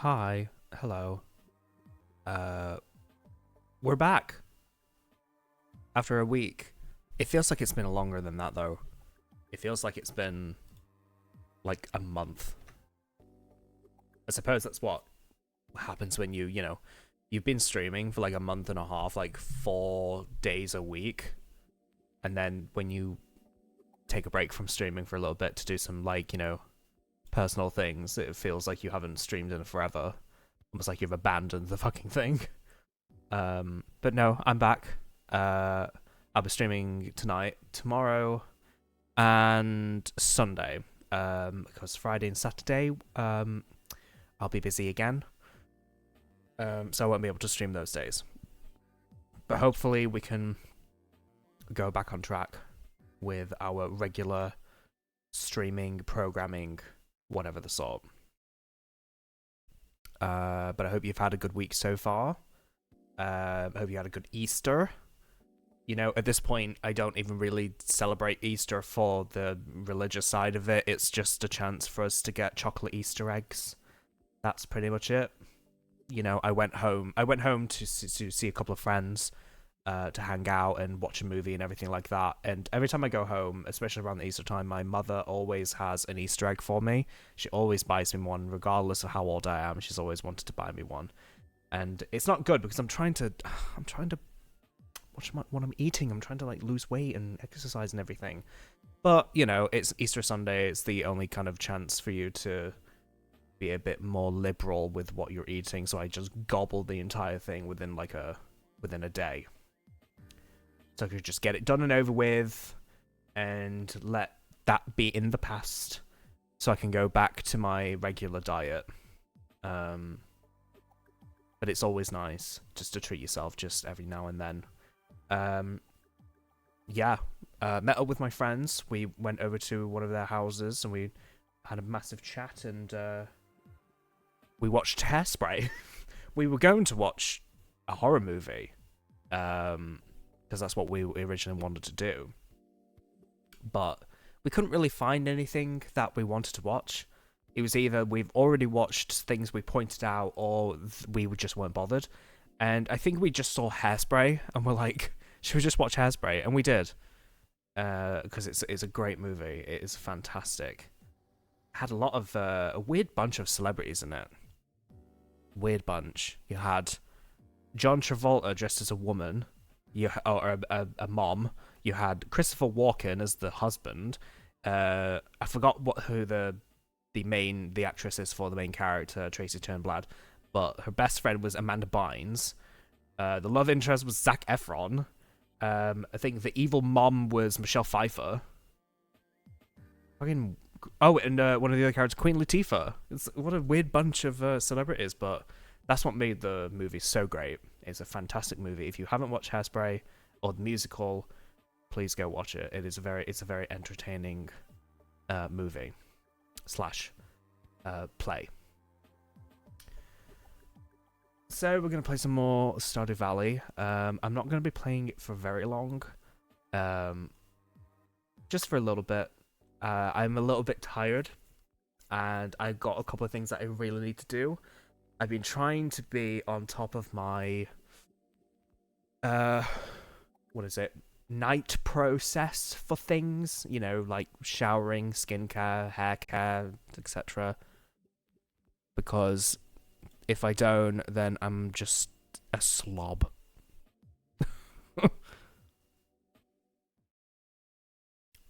Hi, hello. Uh, we're back after a week. It feels like it's been longer than that, though. It feels like it's been like a month. I suppose that's what happens when you've been streaming for like a month and a half, like 4 days a week, and then when you take a break from streaming for a little bit to do some personal things, it feels like you haven't streamed in forever. Almost like you've abandoned the fucking thing. But no, I'm back. I'll be streaming tonight, tomorrow, and Sunday. Because Friday and Saturday, I'll be busy again. So I won't be able to stream those days. But hopefully we can go back on track with our regular streaming, programming, whatever the sort. But I hope you've had a good week so far. I hope you had a good Easter. At this point, I don't even really celebrate Easter for the religious side of it. It's just a chance for us to get chocolate Easter eggs. That's pretty much it. I went home to see a couple of friends, to hang out and watch a movie and everything like that. And every time I go home, especially around the Easter time, my mother always has an Easter egg for me. She always buys me one, regardless of how old I am. She's always wanted to buy me one. And it's not good because I'm trying to watch what I'm eating. I'm trying to lose weight and exercise and everything. But it's Easter Sunday. It's the only kind of chance for you to be a bit more liberal with what you're eating. So I just gobbled the entire thing within a day. So I could just get it done and over with, and let that be in the past, so I can go back to my regular diet. But it's always nice just to treat yourself just every now and then. Met up with my friends. We went over to one of their houses and we had a massive chat, and we watched Hairspray. We were going to watch a horror movie, because that's what we originally wanted to do. But we couldn't really find anything that we wanted to watch. It was either we've already watched things we pointed out, or we just weren't bothered. And I think we just saw Hairspray, and we're like, should we just watch Hairspray? And we did. Because it's a great movie. It is fantastic. It had a lot of a weird bunch of celebrities in it. Weird bunch. You had John Travolta dressed as a woman, or a mom. You had Christopher Walken as the husband. I forgot who the actress is for the main character, Tracy Turnblad, but her best friend was Amanda Bynes. The love interest was Zac Efron. I think the evil mom was Michelle Pfeiffer. And one of the other characters, Queen Latifah. What a weird bunch of celebrities, but that's what made the movie so great. It's a fantastic movie. If you haven't watched Hairspray or the musical, please go watch it. It's a very entertaining movie / play. So we're going to play some more Stardew Valley. I'm not going to be playing it for very long. Just for a little bit. I'm a little bit tired, and I've got a couple of things that I really need to do. I've been trying to be on top of my night process for things, like showering, skincare, hair care, etc. Because if I don't, then I'm just a slob.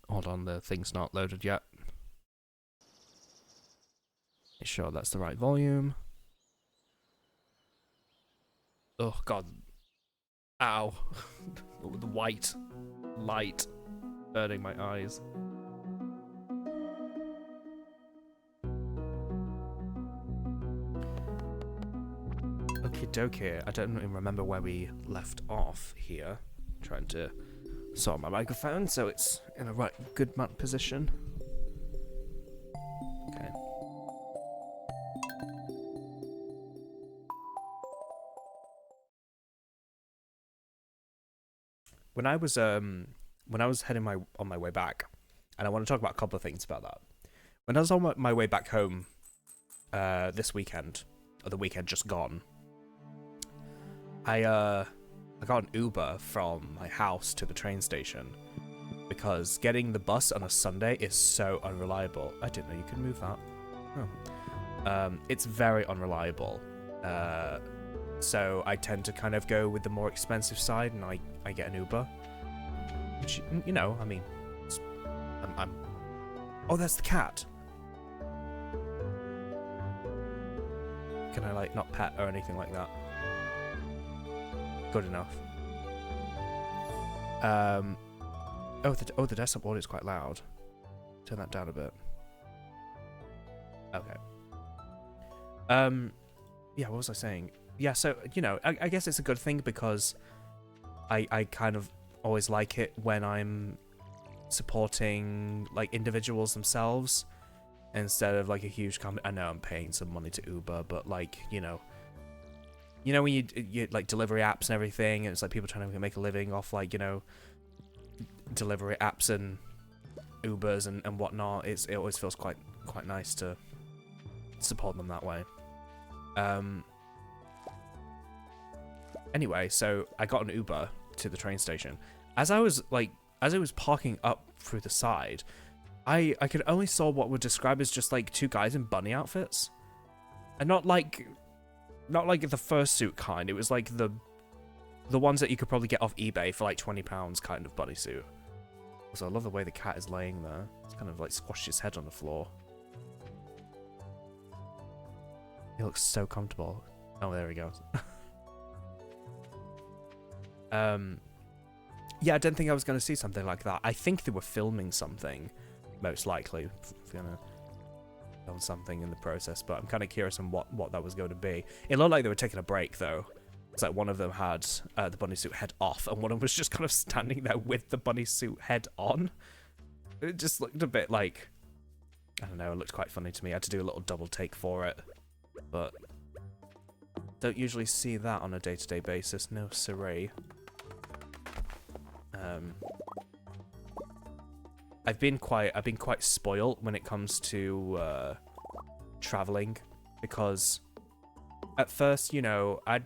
Hold on, the thing's not loaded yet. Make sure that's the right volume. Oh god. Ow. The white light burning my eyes. Okie dokie. I don't even remember where we left off here. I'm trying to sort my microphone so it's in a good position. Okay. When I was heading on my way back, and I want to talk about a couple of things about that. When I was on my way back home this weekend, the weekend just gone, I got an Uber from my house to the train station because getting the bus on a Sunday is so unreliable. I didn't know you could move that. Oh. It's very unreliable. So I tend to kind of go with the more expensive side, and I get an Uber. Which, you know, I mean, I'm oh, that's the cat. Can I, like, not pet or anything like that? Good enough. Oh, the desktop audio is quite loud. Turn that down a bit. Okay. Yeah, what was I saying? Yeah, so, you know, I guess it's a good thing because I kind of always like it when I'm supporting, like, individuals themselves instead of, like, a huge company. I know I'm paying some money to Uber, but, like, you know when you like delivery apps and everything, and it's like people trying to make a living off, like, you know, delivery apps and Ubers and whatnot. It always feels quite nice to support them that way. Anyway, so I got an Uber to the train station. As I was parking up through the side, I could only saw what would describe as just like two guys in bunny outfits, and not like the fursuit kind. It was like the ones that you could probably get off eBay for like £20 kind of bunny suit. So I love the way the cat is laying there. It's kind of like squashed his head on the floor. He looks so comfortable. Oh, there he goes. Yeah, I didn't think I was going to see something like that. I think they were filming something, most likely. If you're going to film something in the process, but I'm kind of curious on what that was going to be. It looked like they were taking a break, though. It's like one of them had the bunny suit head off, and one of them was just kind of standing there with the bunny suit head on. It just looked a bit like, I don't know, it looked quite funny to me. I had to do a little double take for it, but don't usually see that on a day-to-day basis. No siree. I've been quite spoiled when it comes to traveling, because at first, you know, I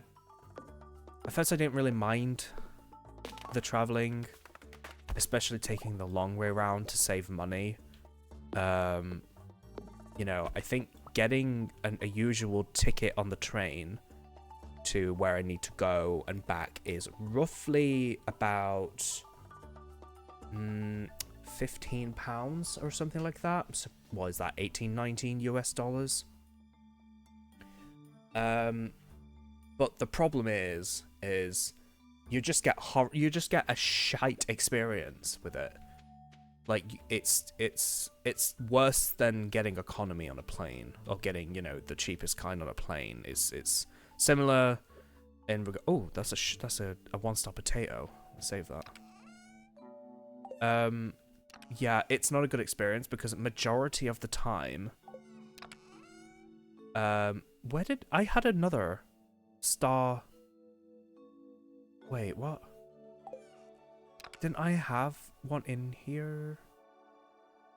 didn't really mind the traveling, especially taking the long way around to save money. You know, I think getting a usual ticket on the train to where I need to go and back is roughly about £15 or something like that. So what is that, 18, 19 US dollars? But the problem is you just get a shite experience with it. Like, it's worse than getting economy on a plane, or getting, you know, the cheapest kind on a plane. It's similar in oh, that's a one-star potato. Save that. Yeah, it's not a good experience because majority of the time, where did I had another star? Wait, what? Didn't I have one in here?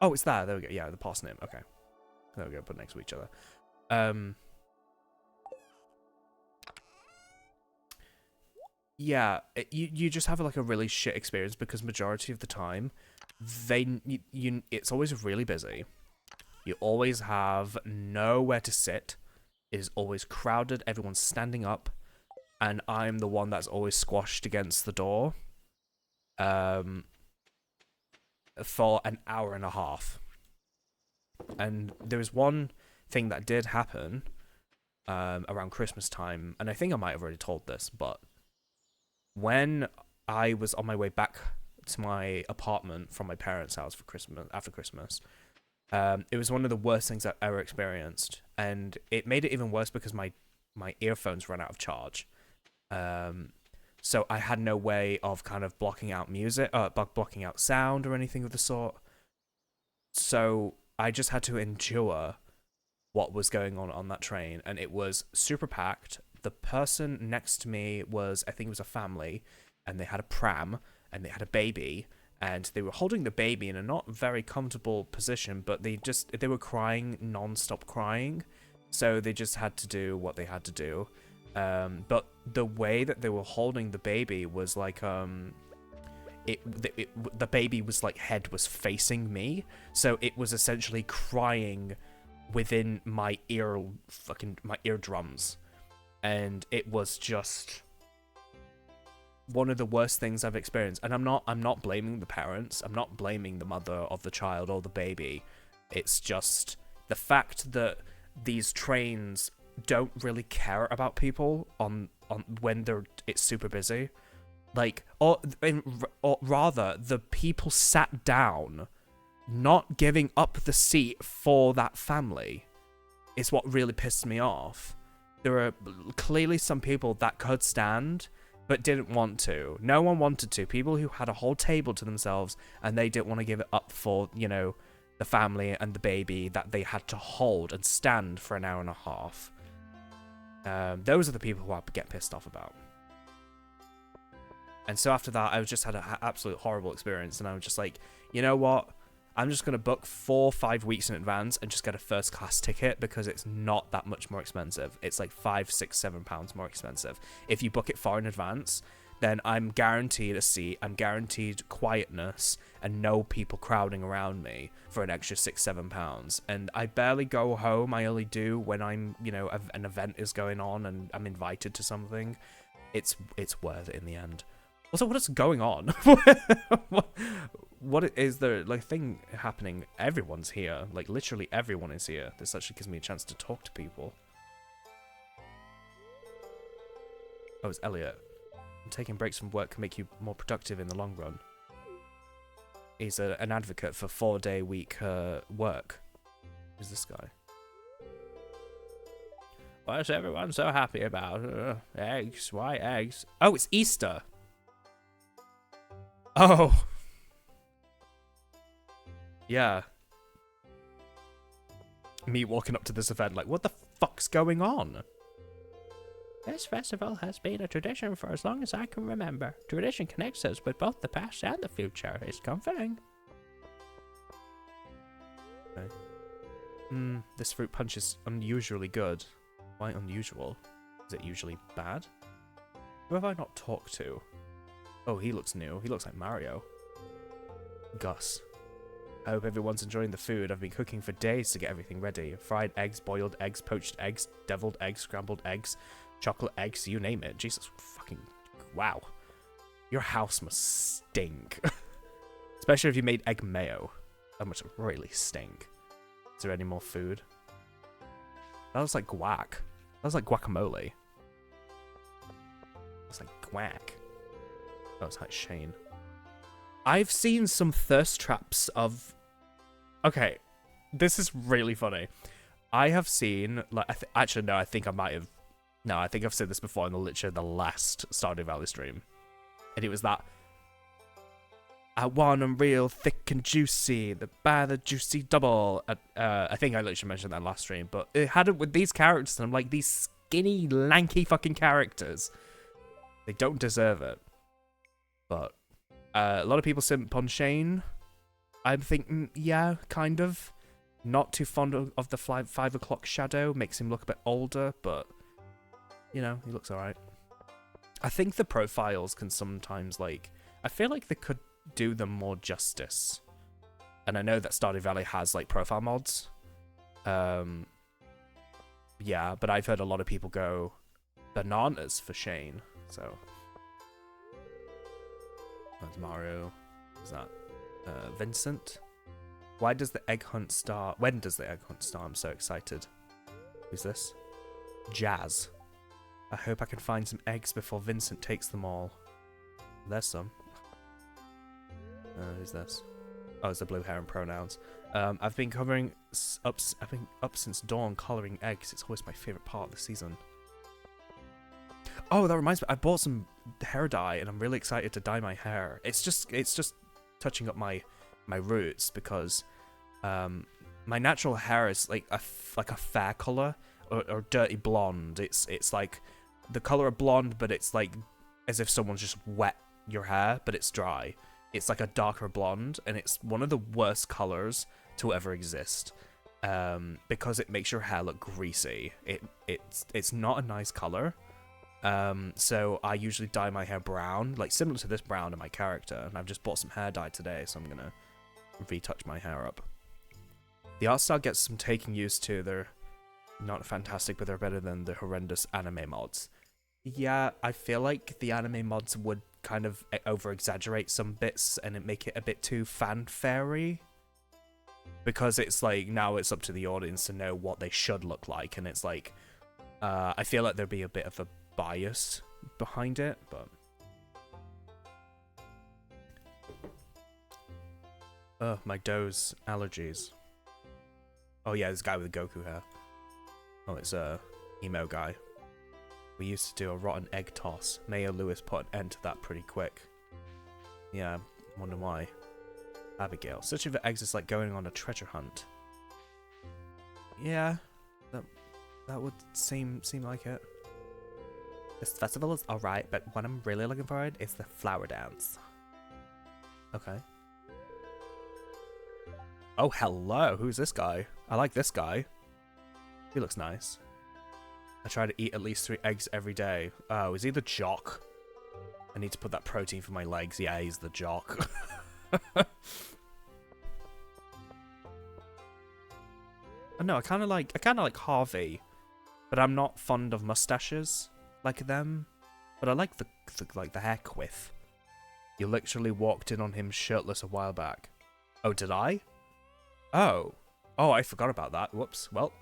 Oh, it's there. There we go. Yeah, the parsnip. Okay, there we go. Put next to each other. Yeah, you just have like a really shit experience because majority of the time, it's always really busy. You always have nowhere to sit. It is always crowded. Everyone's standing up, and I'm the one that's always squashed against the door. For an hour and a half. And there was one thing that did happen around Christmas time, and I think I might have already told this, but when I was on my way back to my apartment from my parents' house for Christmas, after Christmas, it was one of the worst things I've ever experienced, and it made it even worse because my earphones ran out of charge. So I had no way of kind of blocking out music, blocking out sound or anything of the sort. So I just had to endure what was going on that train, and it was super packed. The person next to me was, I think it was a family, and they had a pram, and they had a baby, and they were holding the baby in a not very comfortable position, but they were crying, non-stop crying, So they just had to do what they had to do. But the way that they were holding the baby was like, the baby was like, head was facing me. So it was essentially crying within my eardrums. And it was just one of the worst things I've experienced. And I'm not blaming the parents. I'm not blaming the mother of the child or the baby. It's just the fact that these trains don't really care about people on when it's super busy. Like, or rather, the people sat down, not giving up the seat for that family, is what really pissed me off. There are clearly some people that could stand, but didn't want to. No one wanted to. People who had a whole table to themselves, and they didn't want to give it up for, you know, the family and the baby that they had to hold and stand for an hour and a half. Those are the people who I get pissed off about. And so after that, I just had an absolute horrible experience, and I was just like, you know what? I'm just going to book 4 or 5 weeks in advance and just get a first class ticket, because it's not that much more expensive. It's like £5, £6, £7 more expensive. If you book it far in advance, then I'm guaranteed a seat, I'm guaranteed quietness, and no people crowding around me for an extra £6, £7. And I barely go home. I only do when I'm, you know, an event is going on and I'm invited to something. It's worth it in the end. Also, what is going on? What is there, like, thing happening? Everyone's here. Like, literally everyone is here. This actually gives me a chance to talk to people. Oh, it's Elliot. Taking breaks from work can make you more productive in the long run. He's an advocate for 4-day week work. Who's this guy? Why is everyone so happy about? Eggs? Why eggs? Oh, it's Easter. Oh. Yeah. Me walking up to this event like, what the fuck's going on? This festival has been a tradition for as long as I can remember. Tradition connects us with both the past and the future. It's comforting. Okay. This fruit punch is unusually good. Why unusual? Is it usually bad? Who have I not talked to? Oh, he looks new. He looks like Mario. Gus. I hope everyone's enjoying the food. I've been cooking for days to get everything ready. Fried eggs, boiled eggs, poached eggs, deviled eggs, scrambled eggs, chocolate eggs, you name it. Jesus fucking... Wow. Your house must stink. Especially if you made egg mayo. That must really stink. Is there any more food? That looks like guac. That looks like guacamole. That's like guac. Oh, it's like Shane. I've seen some thirst traps of... Okay, this is really funny. I have seen... like, actually, no, I think I might have... No, I think I've said this before in the last Stardew Valley stream. And it was that... I want them real thick and juicy. The juicy double. I think I literally mentioned that last stream. But it had it with these characters. And I'm like, these skinny, lanky fucking characters. They don't deserve it. But a lot of people simp on Shane. I'm thinking, yeah, kind of. Not too fond of the 5 o'clock shadow. Makes him look a bit older, but, you know, he looks alright. I think the profiles can sometimes, like... I feel like they could do them more justice. And I know that Stardew Valley has, like, profile mods. Yeah, but I've heard a lot of people go bananas for Shane, so... That's Mario. Is that Vincent? Why does the egg hunt start? When does the egg hunt start? I'm so excited. Who's this? Jazz. I hope I can find some eggs before Vincent takes them all. There's some. Who's this? Oh, it's the blue hair and pronouns. I've been up since dawn coloring eggs. It's always my favorite part of the season. Oh, that reminds me. I bought some hair dye, and I'm really excited to dye my hair. It's just touching up my roots, because my natural hair is like a fair color or dirty blonde. It's like the color of blonde, but it's like as if someone's just wet your hair, but it's dry. It's like a darker blonde, and it's one of the worst colors to ever exist. because it makes your hair look greasy. It's not a nice color. So I usually dye my hair brown, like similar to this brown in my character, and I've just bought some hair dye today, so I'm gonna retouch my hair up. The art style gets some taking used to. They're not fantastic, but they're better than the horrendous anime mods. Yeah, I feel like the anime mods would kind of over-exaggerate some bits and make it a bit too fanfare-y. Because it's like, now it's up to the audience to know what they should look like, and it's like, I feel like there'd be a bit of a bias behind it, but... my doe's allergies. Oh yeah, this guy with the Goku hair. Oh, it's a emo guy. We used to do a rotten egg toss. Mayor Lewis put an end to that pretty quick. Yeah, I wonder why. Abigail. Searching for eggs is like going on a treasure hunt. Yeah, that would seem like it. This festival is alright, but what I'm really looking for is the flower dance. Okay. Oh, hello. Who's this guy? I like this guy. He looks nice. I try to eat at least 3 eggs every day. Oh, is he the jock? I need to put that protein for my legs. Yeah, he's the jock. Oh, no, I kind of like Harvey, but I'm not fond of mustaches like them. But I like the hair quiff. You literally walked in on him shirtless a while back. Oh, did I? Oh, I forgot about that. Whoops. Well,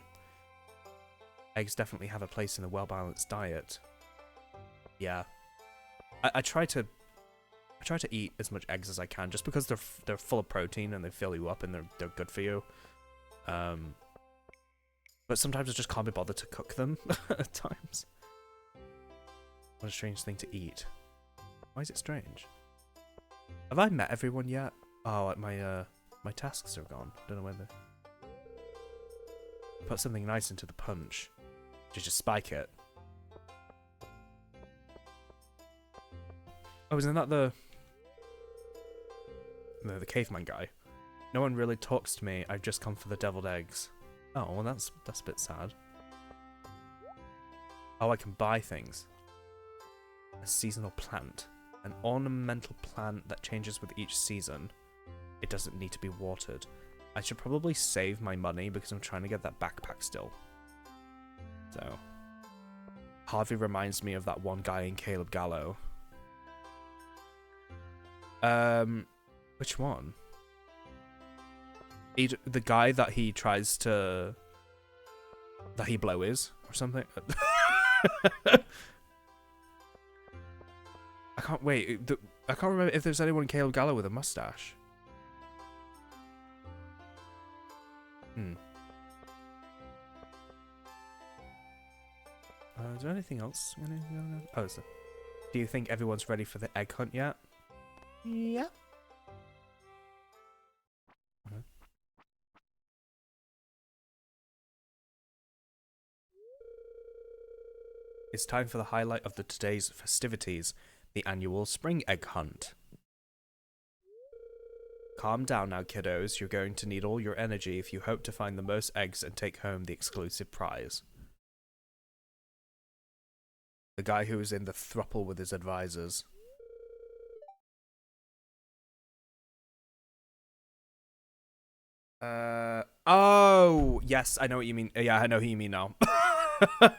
eggs definitely have a place in a well-balanced diet. Yeah, I try to eat as much eggs as I can, just because they're full of protein and they fill you up and they're good for you. But sometimes I just can't be bothered to cook them at times. What a strange thing to eat. Why is it strange? Have I met everyone yet? Oh, my tasks are gone. Don't know when they... Put something nice into the punch. Just spike it. Oh, isn't that the caveman guy? No one really talks to me. I've just come for the deviled eggs. Oh, well that's a bit sad. Oh, I can buy things. A seasonal plant. An ornamental plant that changes with each season. It doesn't need to be watered. I should probably save my money because I'm trying to get that backpack still. So, Harvey reminds me of that one guy in Caleb Gallo. Which one? The guy that he tries to... that he blows or something? I can't wait. I can't remember if there's anyone in Caleb Gallo with a mustache. Is there anything else? Oh, do you think everyone's ready for the egg hunt yet? Yeah. Okay. It's time for the highlight of today's festivities, the annual spring egg hunt. Calm down now, kiddos. You're going to need all your energy if you hope to find the most eggs and take home the exclusive prize. The guy who was in the throuple with his advisors. Oh, yes, I know what you mean. Yeah, I know who you mean now.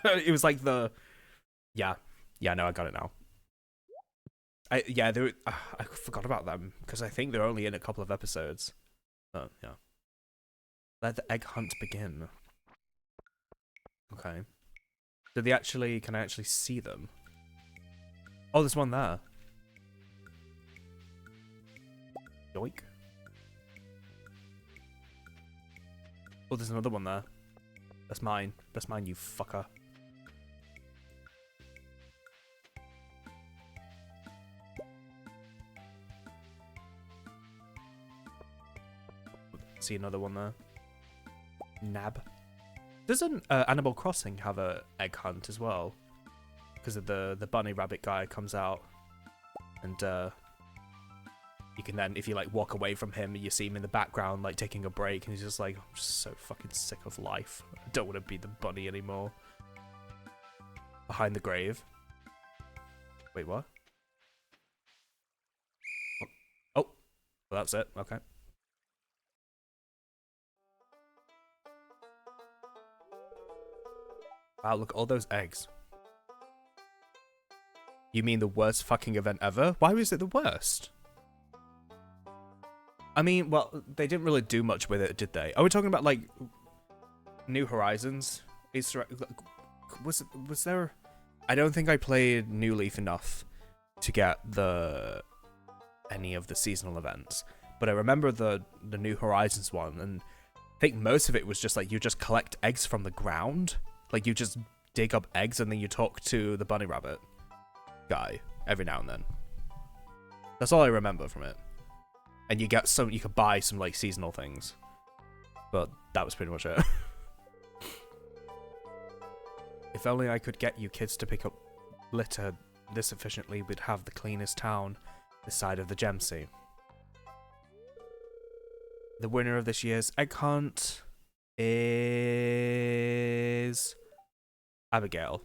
It was like the... Yeah, no, I got it now. I forgot about them, because I think they're only in a couple of episodes. Oh, yeah. Let the egg hunt begin. Okay. Can I actually see them? Oh, there's one there. Yoink. Oh, there's another one there. That's mine. That's mine, you fucker. See another one there. Nab. Doesn't Animal Crossing have a egg hunt as well? Because of the bunny rabbit guy comes out and You can then, if you like walk away from him, you see him in the background like taking a break, and he's just like, I'm just so fucking sick of life. I don't want to be the bunny anymore. Behind the grave. Wait, what? Oh, well, that's it. Okay. Wow, look, all those eggs. You mean the worst fucking event ever? Why was it the worst? I mean, well, they didn't really do much with it, did they? Are we talking about, like, New Horizons? Easter egg? Was there... I don't think I played New Leaf enough to get any of the seasonal events. But I remember the New Horizons one, and I think most of it was just, like, you just collect eggs from the ground. Like, you just dig up eggs, and then you talk to the bunny rabbit guy every now and then. That's all I remember from it. And you get you could buy some like seasonal things. But that was pretty much it. If only I could get you kids to pick up litter this efficiently, we'd have the cleanest town this side of the Gem Sea. The winner of this year's egg hunt is Abigail.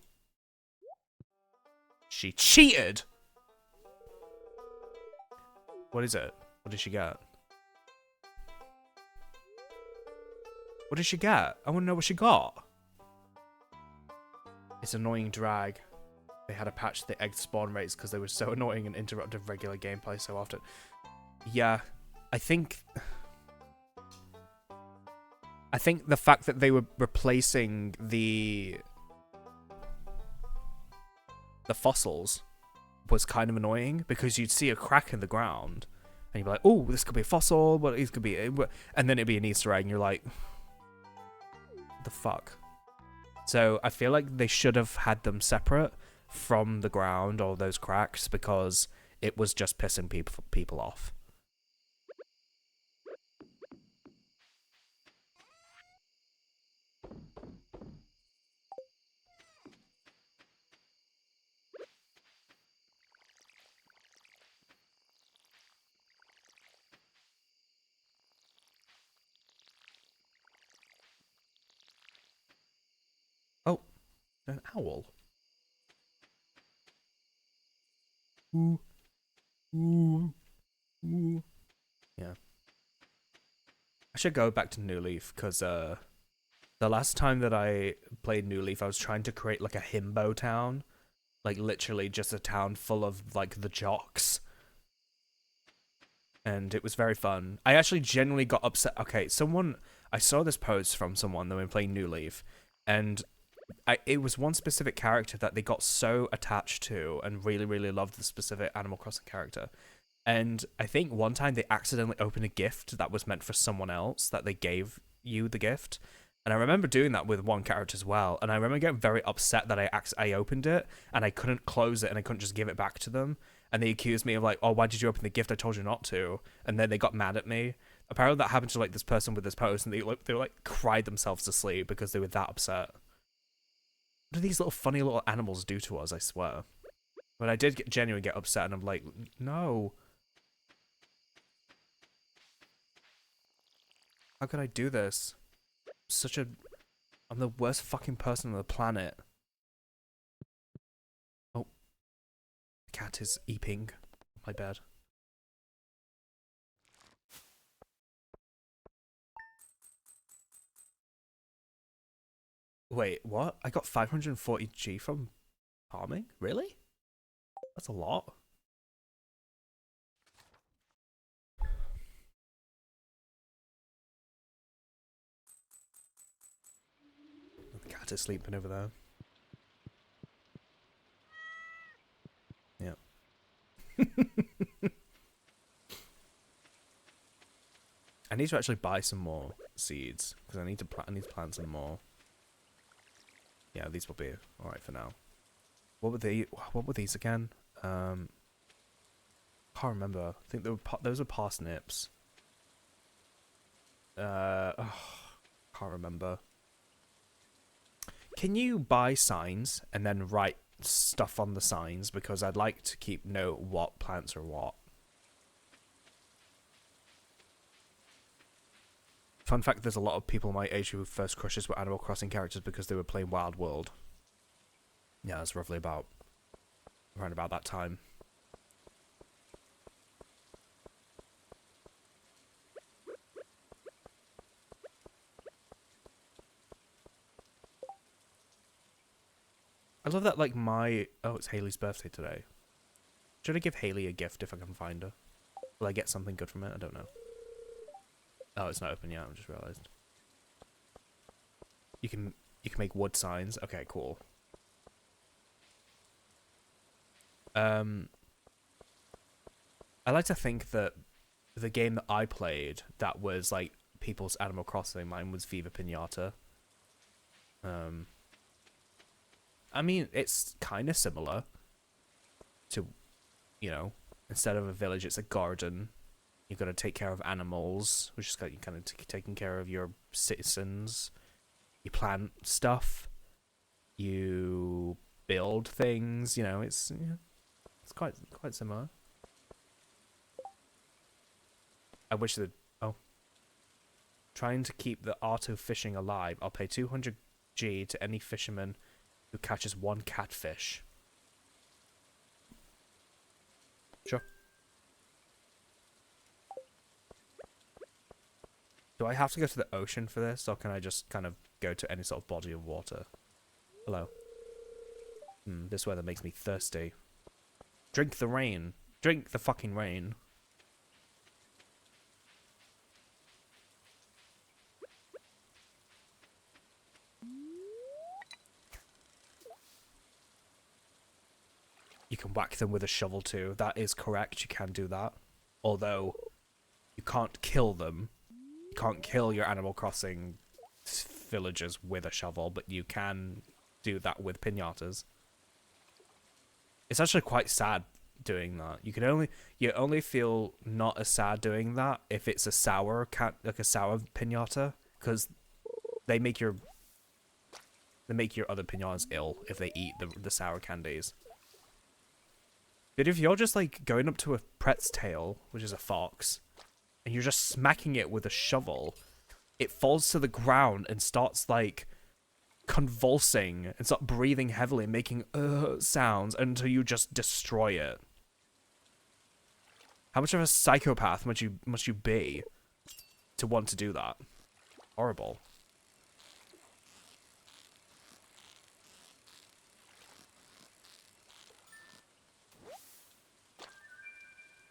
She cheated! What is it? What did she get? What did she get? I want to know what she got. It's annoying drag. They had to patch the egg spawn rates because they were so annoying and interrupted regular gameplay so often. Yeah, I think the fact that they were replacing the fossils was kind of annoying because you'd see a crack in the ground and you'd be like, oh, this could be a fossil, but it could be, and then it'd be an Easter egg and you're like, what the fuck? So I feel like they should have had them separate from the ground or those cracks because it was just pissing people off. Oh, an owl. Ooh. Ooh. Ooh. Yeah. I should go back to New Leaf because the last time that I played New Leaf, I was trying to create like a himbo town. Like literally just a town full of like the jocks. And it was very fun. I actually genuinely got upset. Okay, I saw this post from someone that were playing New Leaf, and it was one specific character that they got so attached to and really, really loved the specific Animal Crossing character. And I think one time they accidentally opened a gift that was meant for someone else, that they gave you the gift. And I remember doing that with one character as well. And I remember getting very upset that I opened it and I couldn't close it and I couldn't just give it back to them. And they accused me of like, oh, why did you open the gift? I told you not to. And then they got mad at me. Apparently that happened to like this person with this post, and they like cried themselves to sleep because they were that upset. What do these little funny little animals do to us, I swear? But I did genuinely get upset, and I'm like, no. How could I do this? I'm the worst fucking person on the planet. Oh. The cat is eeping on my bed. Wait, what? I got 540G from farming? Really? That's a lot. The cat is sleeping over there. Yeah. I need to actually buy some more seeds because I need to plant some more. Yeah, these will be alright for now. What were these again? Can't remember. I think those were parsnips. Can't remember. Can you buy signs and then write stuff on the signs? Because I'd like to keep note what plants are what. Fun fact, there's a lot of people my age who first crushes were Animal Crossing characters because they were playing Wild World. Yeah, that's roughly around about that time. I love that, like, oh, it's Haley's birthday today. Should I give Haley a gift if I can find her? Will I get something good from it? I don't know. Oh, it's not open yet, I just realised. You can make wood signs. Okay, cool. I like to think that the game that I played that was like people's Animal Crossing, mine was Viva Pinata. I mean, it's kind of similar to, you know, instead of a village, it's a garden. You've got to take care of animals, which is kind of taking care of your citizens. You plant stuff. You build things. You know, it's quite similar. I wish that. Oh, trying to keep the auto fishing alive. I'll pay 200 G to any fisherman who catches one catfish. Sure. Do I have to go to the ocean for this, or can I just kind of go to any sort of body of water? Hello. This weather makes me thirsty. Drink the rain. Drink the fucking rain. You can whack them with a shovel too. That is correct. You can do that. Although, you can't kill them. You can't kill your Animal Crossing villagers with a shovel, but you can do that with pinatas. It's actually quite sad doing that. You only feel not as sad doing that if it's a sour sour pinata, because they make your other pinatas ill if they eat the sour candies. But if you're just like going up to a Pret's tail, which is a fox, and you're just smacking it with a shovel, it falls to the ground and starts like convulsing and start breathing heavily and making sounds until you just destroy it. How much of a psychopath must you be to want to do that? Horrible.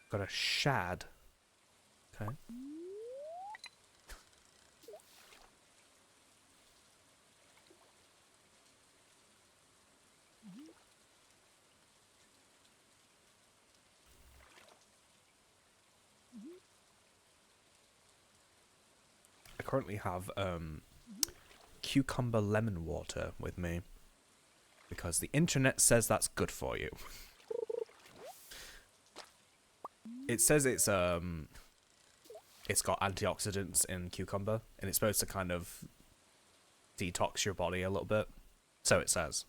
Got a shad. Okay. I currently have cucumber lemon water with me because the internet says that's good for you. It says it's got antioxidants in cucumber, and it's supposed to kind of detox your body a little bit. So it says.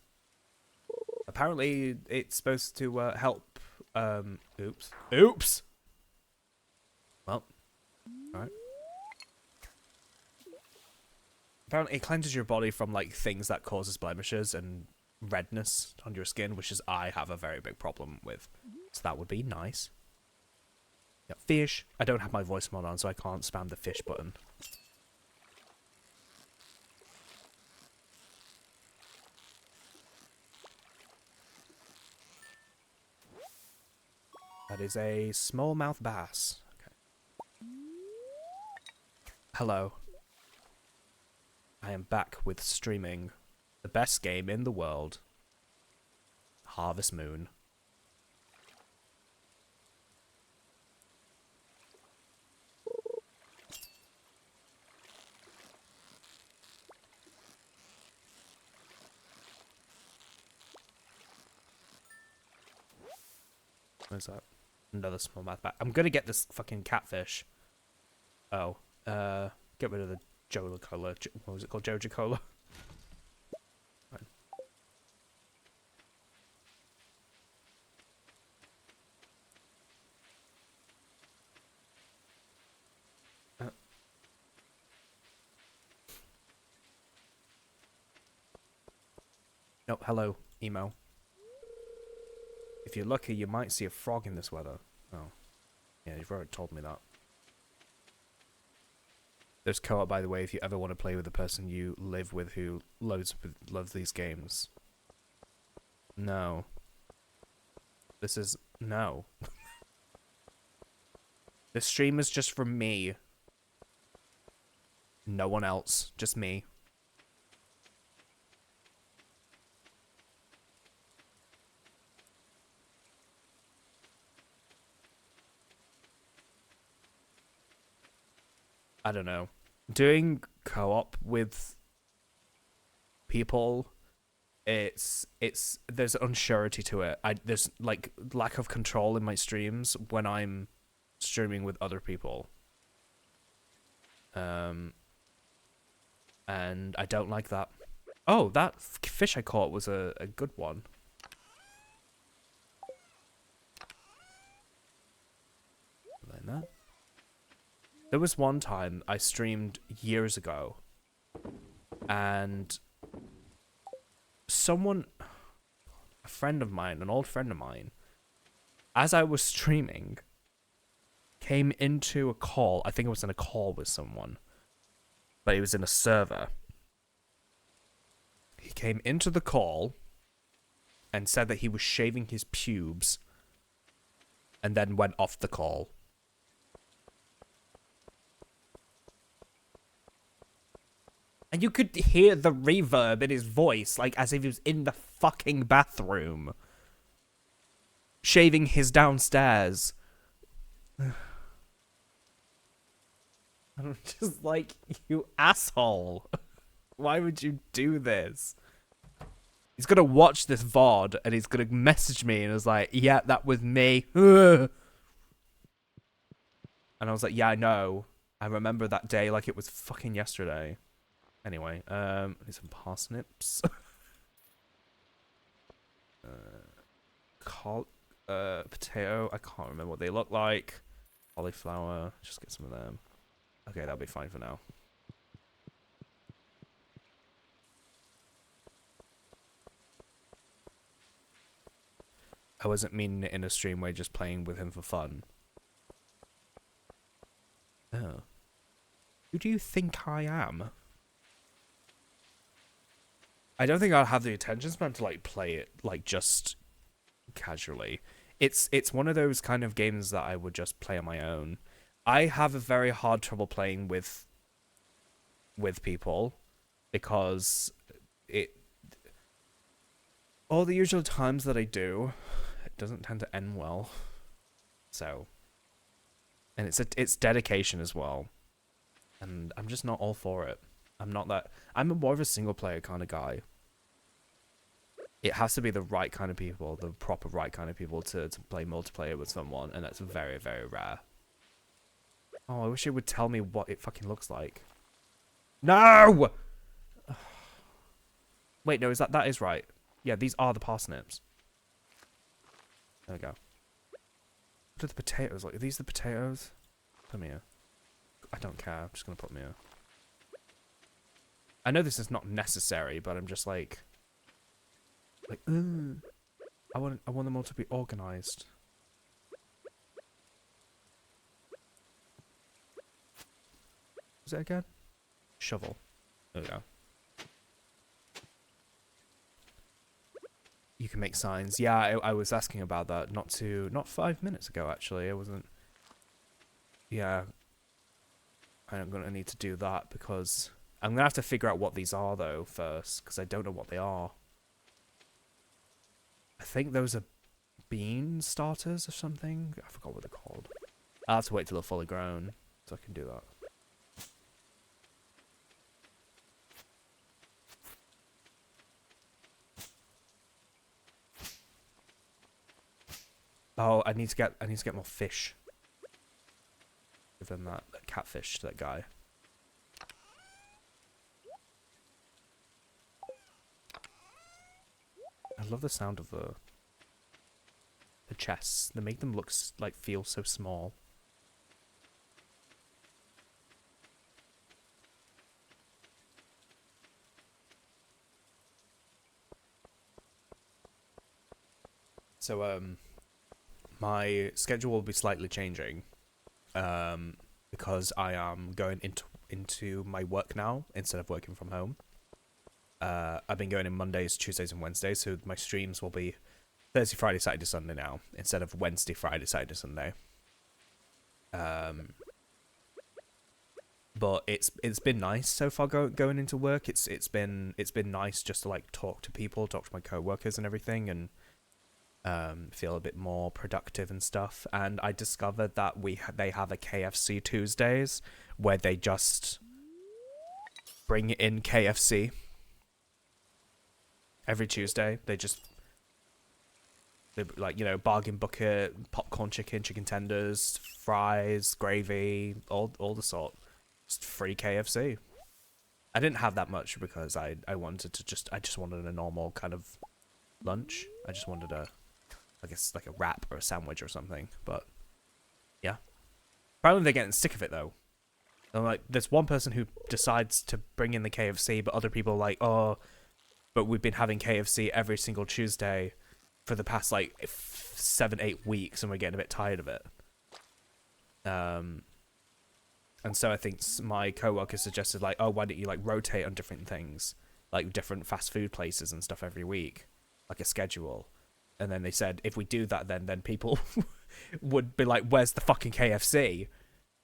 Apparently, it's supposed to help. Oops. Well, alright. Apparently, it cleanses your body from like things that causes blemishes and redness on your skin, which is I have a very big problem with. So that would be nice. Yeah, fish. I don't have my voice mod on, so I can't spam the fish button. That is a smallmouth bass. Okay. Hello. I am back with streaming the best game in the world, Harvest Moon. Where's that? Another smallmouth bass. I'm gonna get this fucking catfish. Oh, get rid of the Jola Cola. What was it called? Joja Cola. Right. No, hello, emo. If you're lucky, you might see a frog in this weather. Oh. Yeah, you've already told me that. There's co-op, by the way, if you ever want to play with the person you live with who loves these games. No. This is... No. This stream is just for me. No one else. Just me. I don't know. Doing co-op with people, there's unsurety to it. There's like lack of control in my streams when I'm streaming with other people. And I don't like that. Oh, that fish I caught was a good one. Like that. There was one time I streamed years ago, and a friend of mine, an old friend of mine, as I was streaming, came into a call. I think it was in a call with someone, but he was in a server. He came into the call and said that he was shaving his pubes, and then went off the call. And you could hear the reverb in his voice, like as if he was in the fucking bathroom, shaving his downstairs. I'm just like, you asshole. Why would you do this? He's gonna watch this VOD and he's gonna message me and was like, yeah, that was me. And I was like, yeah, I know. I remember that day like it was fucking yesterday. Anyway, I need some parsnips. Potato. I can't remember what they look like. Cauliflower. Just get some of them. Okay, that'll be fine for now. I wasn't meaning it in a stream where just playing with him for fun. Oh. Who do you think I am? I don't think I'll have the attention span to like play it like just casually. It's one of those kind of games that I would just play on my own. I have a very hard trouble playing with people because all the usual times that I do, it doesn't tend to end well. So, and it's dedication as well, and I'm just not all for it. I'm more of a single player kind of guy. It has to be the right kind of people, the proper right kind of people to play multiplayer with someone, and that's very, very rare. Oh, I wish it would tell me what it fucking looks like. No! Wait, no, that is right. Yeah, these are the parsnips. There we go. What are the potatoes like? Are these the potatoes? Put them here. I don't care. I'm just gonna put them here. I know this is not necessary, but I'm just like, I want them all to be organized. Is it again? Shovel. There we go. You can make signs. Yeah, I was asking about that not 5 minutes ago actually. I wasn't. Yeah. I'm gonna need to do that because I'm gonna have to figure out what these are though first, because I don't know what they are. I think those are bean starters or something. I forgot what they're called. I'll have to wait till they're fully grown so I can do that. Oh, I need to get more fish. Give them that catfish to that guy. I love the sound of the chests. They make them look like feel so small. So my schedule will be slightly changing, because I am going into my work now instead of working from home. I've been going in Mondays, Tuesdays, and Wednesdays, so my streams will be Thursday, Friday, Saturday, Sunday now instead of Wednesday, Friday, Saturday, Sunday. But it's been nice so far going into work. It's been nice just to like talk to people, talk to my coworkers and everything, and feel a bit more productive and stuff. And I discovered that they have a KFC Tuesdays where they just bring in KFC every Tuesday. They like, you know, bargain bucket, popcorn chicken, chicken tenders, fries, gravy, all the sort. Just free KFC. I didn't have that much because I just wanted a normal kind of lunch. I just wanted I guess like a wrap or a sandwich or something. But yeah, apparently they're getting sick of it though. And like, there's one person who decides to bring in the KFC, but other people are like, oh, but we've been having KFC every single Tuesday for the past like 7-8 weeks, and we're getting a bit tired of it. And so I think my coworker suggested like, oh, why don't you like rotate on different things, like different fast food places and stuff every week, like a schedule. And then they said if we do that, then people would be like, where's the fucking KFC?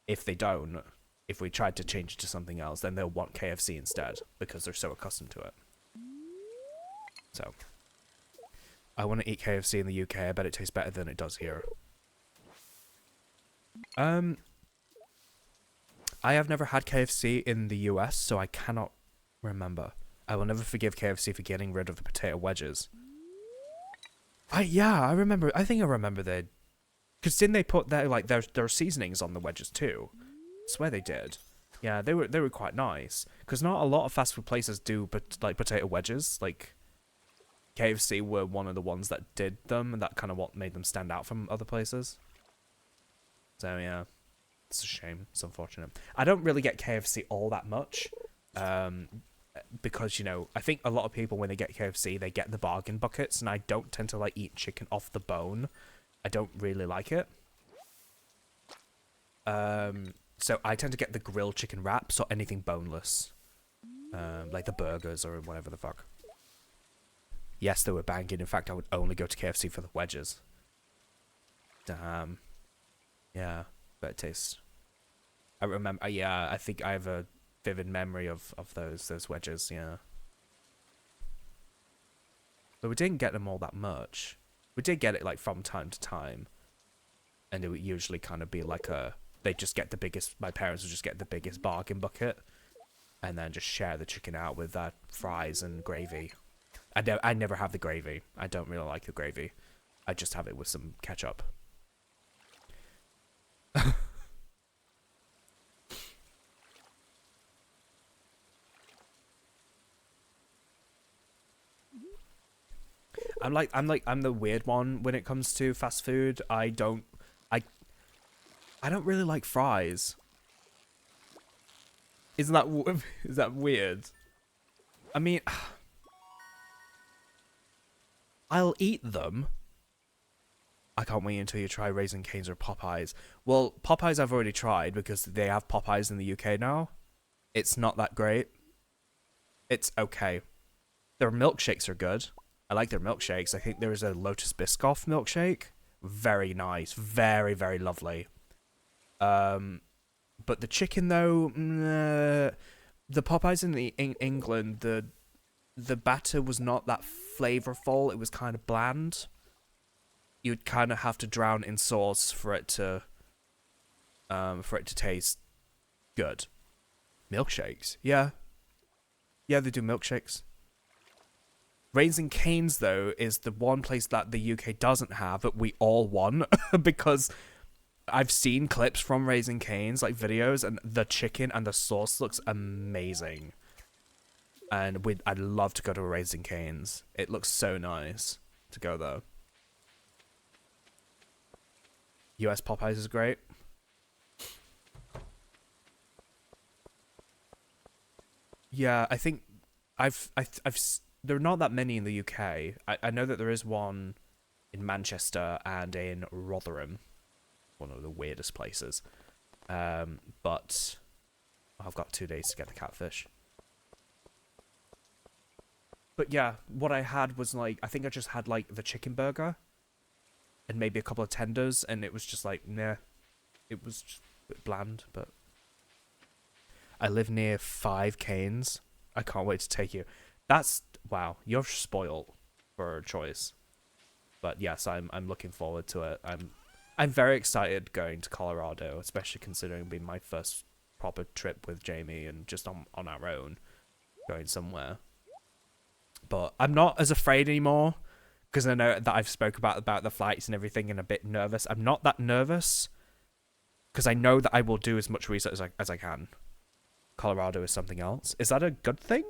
If they don't, if we tried to change it to something else, then they'll want KFC instead because they're so accustomed to it. So I want to eat KFC in the UK. I bet it tastes better than it does here. I have never had KFC in the US, so I cannot remember. I will never forgive KFC for getting rid of the potato wedges. I remember. I think I remember they, because didn't they put their seasonings on the wedges too? I swear they did. Yeah, they were quite nice. Because not a lot of fast food places do, but like potato wedges. Like KFC were one of the ones that did them, and that kind of what made them stand out from other places. So yeah. It's a shame. It's unfortunate. I don't really get KFC all that much, because, you know, I think a lot of people when they get KFC, they get the bargain buckets, and I don't tend to like eat chicken off the bone. I don't really like it. So I tend to get the grilled chicken wraps or anything boneless, like the burgers or whatever the fuck. Yes, they were banging. In fact, I would only go to KFC for the wedges. Damn. Yeah. But it tastes. I remember. Yeah, I think I have a vivid memory of those wedges. Yeah. But we didn't get them all that much. We did get it like from time to time, and it would usually kind of be like they just get the biggest. My parents would just get the biggest bargain bucket, and then just share the chicken out with fries and gravy. I never have the gravy. I don't really like the gravy. I just have it with some ketchup. I'm the weird one when it comes to fast food. I don't really like fries. Is that weird? I mean, I'll eat them. I can't wait until you try Raising Cane's or Popeyes. Well, Popeyes I've already tried because they have Popeyes in the UK now. It's not that great. It's okay. Their milkshakes are good. I like their milkshakes. I think there is a Lotus Biscoff milkshake. Very nice. Very, very lovely. But the chicken though, the Popeyes in England, the batter was not that flavorful. It was kind of bland. You'd kind of have to drown in sauce for it to taste good. Milkshakes, yeah, they do milkshakes. Raising Cane's though is the one place that the UK doesn't have, but we all want because I've seen clips from Raising Cane's, like videos, and the chicken and the sauce looks amazing. And I'd love to go to a Raising Cane's. It looks so nice to go there. US Popeyes is great. Yeah, I think there are not that many in the UK. I know that there is one in Manchester and in Rotherham, one of the weirdest places. But I've got 2 days to get the catfish. But yeah, what I had was like, I think I just had like the chicken burger and maybe a couple of tenders, and it was just like, nah, it was just a bit bland. But I live near 5 Canes. I can't wait to take you. That's, wow, you're spoiled for a choice. But yes, I'm looking forward to it. I'm very excited going to Colorado, especially considering it being my first proper trip with Jamie and just on our own, going somewhere. But I'm not as afraid anymore because I know that I've spoke about the flights and everything and a bit nervous. I'm not that nervous because I know that I will do as much research as I can. Colorado is something else. Is that a good thing?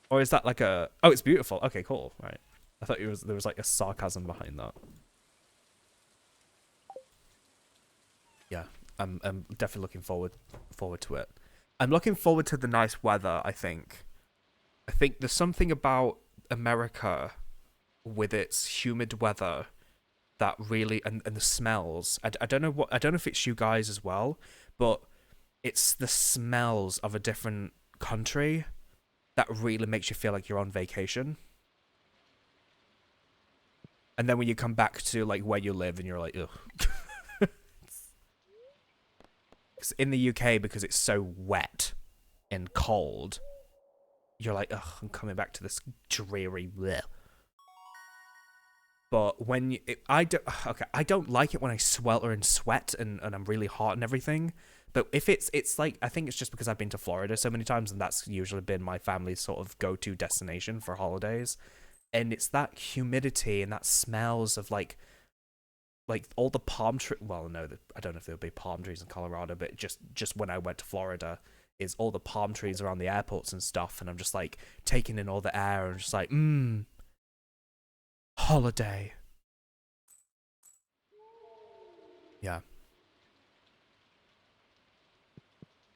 Or is that like a... Oh, it's beautiful. Okay, cool. Right. I thought there was like a sarcasm behind that. Yeah, I'm definitely looking forward to it. I'm looking forward to the nice weather, I think. I think there's something about America with its humid weather that really... And the smells. I don't know if it's you guys as well, but it's the smells of a different country that really makes you feel like you're on vacation. And then when you come back to like where you live and you're like, ugh. In the UK, because it's so wet and cold, you're like, ugh, I'm coming back to this dreary bleh. But when you, I don't like it when I swelter and sweat and I'm really hot and everything. But if it's like, I think it's just because I've been to Florida so many times and that's usually been my family's sort of go-to destination for holidays. And it's that humidity and that smells of like all the palm tree. Well, no, I don't know if there'll be palm trees in Colorado, but just when I went to Florida, is all the palm trees around the airports and stuff, and I'm just like taking in all the air and just like, holiday. Yeah.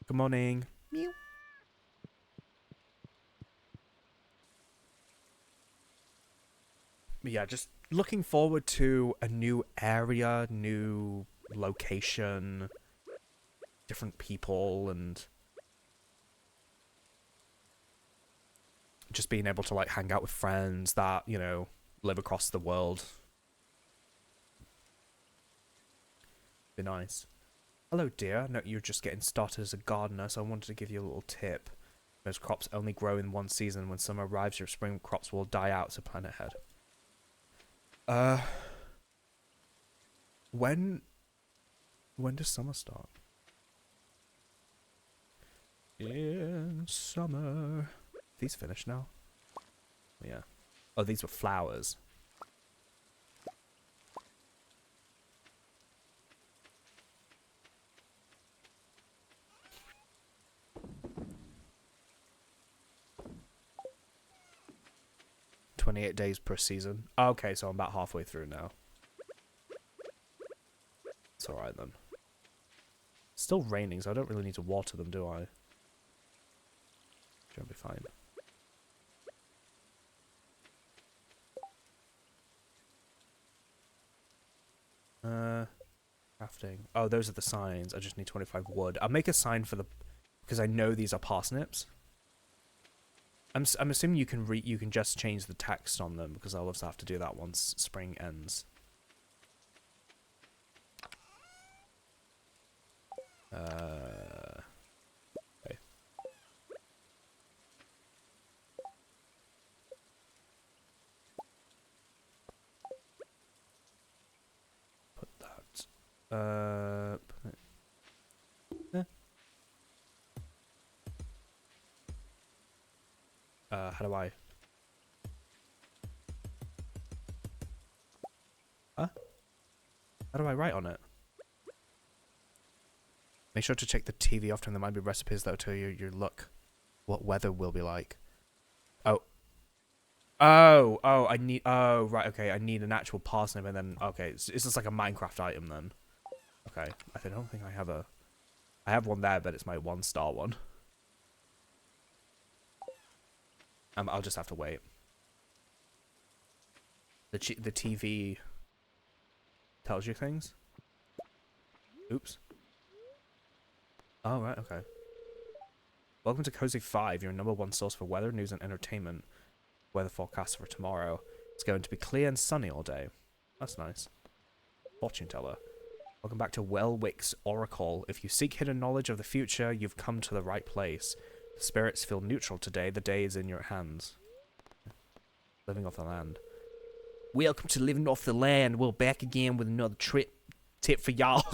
Good morning. Meow. Yeah, just looking forward to a new area, new location, different people, and just being able to like hang out with friends that, you know, live across the world. Be nice. Hello, dear. No, you're just getting started as a gardener, so I wanted to give you a little tip. Most crops only grow in one season. When summer arrives, your spring crops will die out, so plan ahead. When does summer start? In summer. These finished now? Yeah. Oh, these were flowers. "28 days per season." Oh, okay, so I'm about halfway through now. It's alright then. It's still raining, so I don't really need to water them, do I? Should be fine. Crafting. Oh, those are the signs. I just need 25 wood. I'll make a sign for the... Because I know these are parsnips. I'm assuming you can just change the text on them, because I'll also have to do that once spring ends. Okay. Put that. Put it. How do I? Huh? How do I write on it? Make sure to check the TV often. There might be recipes that will tell you your luck, what weather will be like. Oh. Oh, I need... Oh, right, okay. I need an actual parsnip and then... Okay, it's just like a Minecraft item then. Okay. I don't think I have a... I have one there, but it's my 1-star one. I'll just have to wait. The TV tells you things. Oops. Oh, right, okay. Welcome to Cozy 5, your #1 source for weather, news, and entertainment. Weather forecast for tomorrow. It's going to be clear and sunny all day. That's nice. Fortune teller. Welcome back to Welwick's Oracle. If you seek hidden knowledge of the future, you've come to the right place. The spirits feel neutral today. The day is in your hands. Living off the land. Welcome to Living Off the Land. We're back again with another tip for y'all.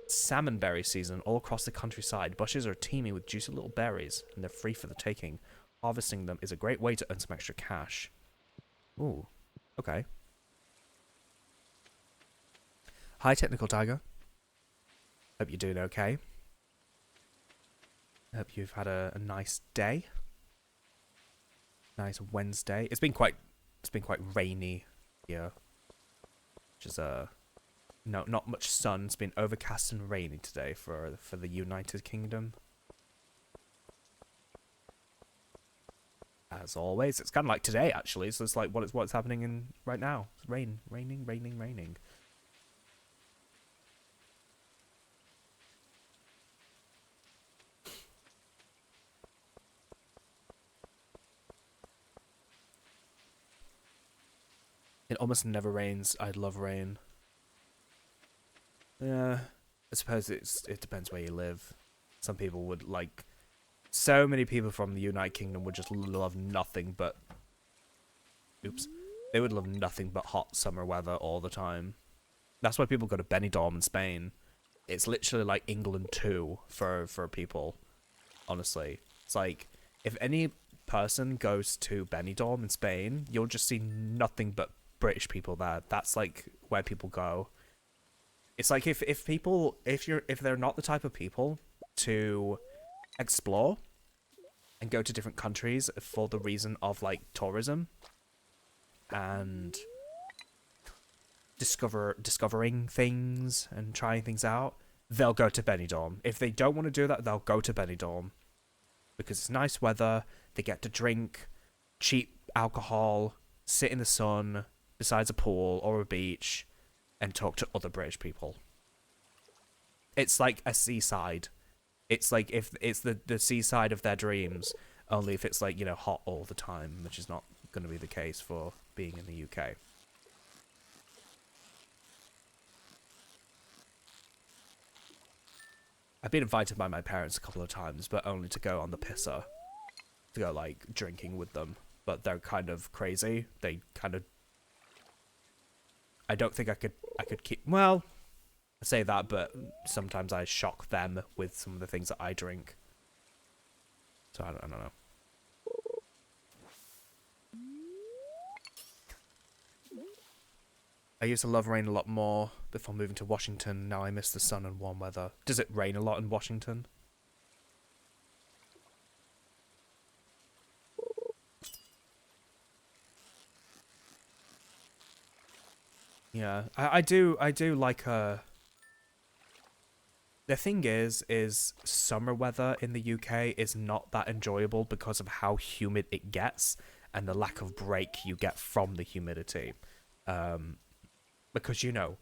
Salmon berry season all across the countryside. Bushes are teeming with juicy little berries, and they're free for the taking. Harvesting them is a great way to earn some extra cash. Ooh, okay. Hi, Technical Tiger. Hope you're doing okay. Hope you've had a nice day. Nice Wednesday. It's been quite rainy here. Which is no, not much sun. It's been overcast and rainy today for the United Kingdom. As always, it's kind of like today actually. So it's like what's happening in right now. It's raining. It almost never rains. I love rain. Yeah, I suppose it depends where you live. Some people would like. So many people from the United Kingdom would just love nothing but. Oops, they would love nothing but hot summer weather all the time. That's why people go to Benidorm in Spain. It's literally like England too for people. Honestly, it's like if any person goes to Benidorm in Spain, you'll just see nothing but British people there. That's like where people go. It's like if they're not the type of people to explore and go to different countries for the reason of like tourism and discovering things and trying things out, they'll go to Benidorm. If they don't want to do that, they'll go to Benidorm because it's nice weather. They get to drink cheap alcohol, sit in the sun besides a pool or a beach, and talk to other British people. It's like a seaside. It's like if it's the seaside of their dreams, only if it's like, you know, hot all the time, which is not going to be the case for being in the UK. I've been invited by my parents a couple of times, but only to go on the pisser. To go, like, drinking with them. But they're kind of crazy. They kind of... I don't think I could keep... Well, I say that, but sometimes I shock them with some of the things that I drink. So I don't know. I used to love rain a lot more before moving to Washington. Now I miss the sun and warm weather. Does it rain a lot in Washington? Yeah, I do like the thing is summer weather in the UK is not that enjoyable because of how humid it gets and the lack of break you get from the humidity. Because, you know,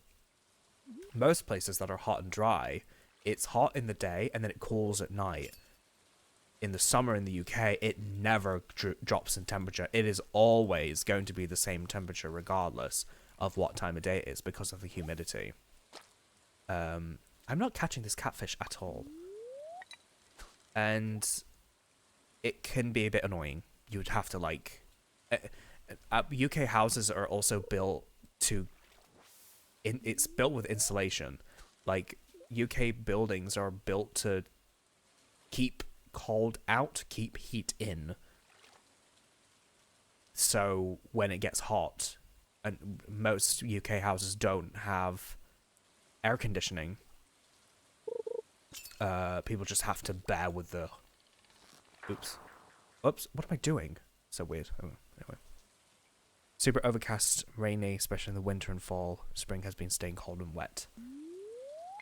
most places that are hot and dry, it's hot in the day and then it cools at night. In the summer in the UK, it never drops in temperature. It is always going to be the same temperature regardless of what time of day it is because of the humidity. I'm not catching this catfish at all. And it can be a bit annoying. You would have to, like... UK houses are also built to... It's built with insulation. Like, UK buildings are built to keep cold out, keep heat in. So, when it gets hot... And most UK houses don't have air conditioning. People just have to bear with the... Oops. What am I doing? So weird. Oh, anyway. Super overcast, rainy, especially in the winter and fall. Spring has been staying cold and wet.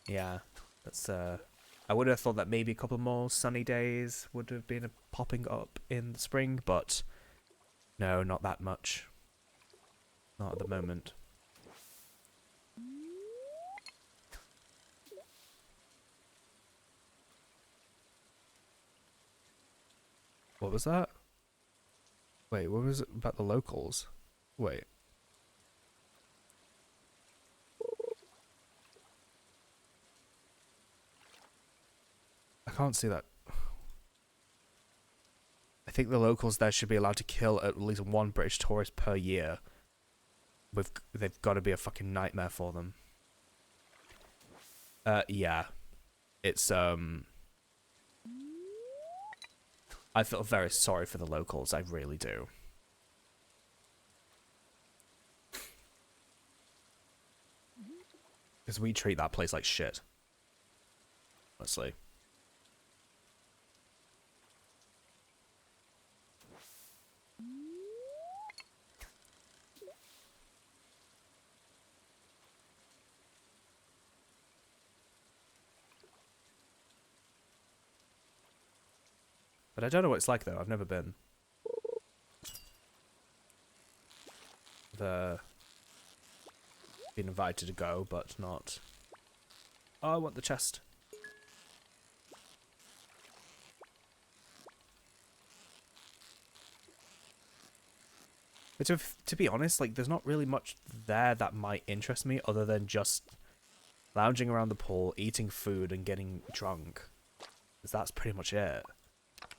Yeah, that's... I would have thought that maybe a couple more sunny days would have been popping up in the spring, but... No, not that much. Not at the moment. What was that? Wait, what was it about the locals? Wait. I can't see that. I think the locals there should be allowed to kill at least one British tourist per year. They've got to be a fucking nightmare for them. Yeah. It's, I feel very sorry for the locals, I really do. Because we treat that place like shit. Honestly. But I don't know what it's like, though. I've never been. Been invited to go, but not... Oh, I want the chest. But to be honest, like, there's not really much there that might interest me other than just lounging around the pool, eating food, and getting drunk. Because that's pretty much it.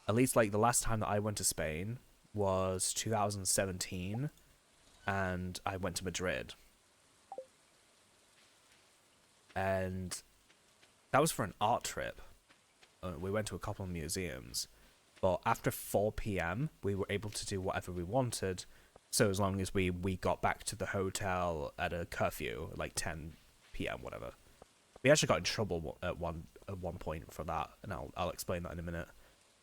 At least, like, the last time that I went to Spain was 2017, and I went to Madrid. And that was for an art trip. We went to a couple of museums. But after 4 p.m., we were able to do whatever we wanted, so as long as we got back to the hotel at a curfew, like 10 p.m., whatever. We actually got in trouble at one point for that, and I'll explain that in a minute.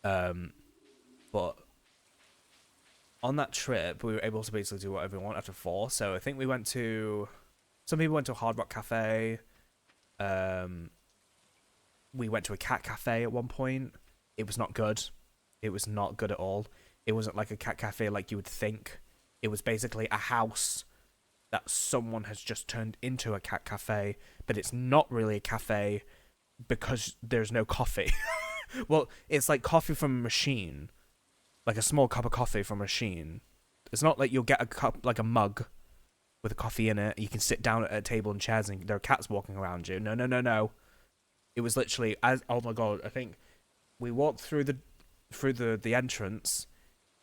But on that trip, we were able to basically do whatever we want after 4. So I think we went to... Some people went to a Hard Rock Cafe. We went to a cat cafe at one point. It was not good. It was not good at all. It wasn't like a cat cafe like you would think. It was basically a house that someone has just turned into a cat cafe, but it's not really a cafe because there's no coffee. Well, it's like coffee from a machine. Like a small cup of coffee from a machine. It's not like you'll get a cup, like a mug with a coffee in it. You can sit down at a table and chairs and there are cats walking around you. No. It was literally, oh my god, I think we walked through the entrance.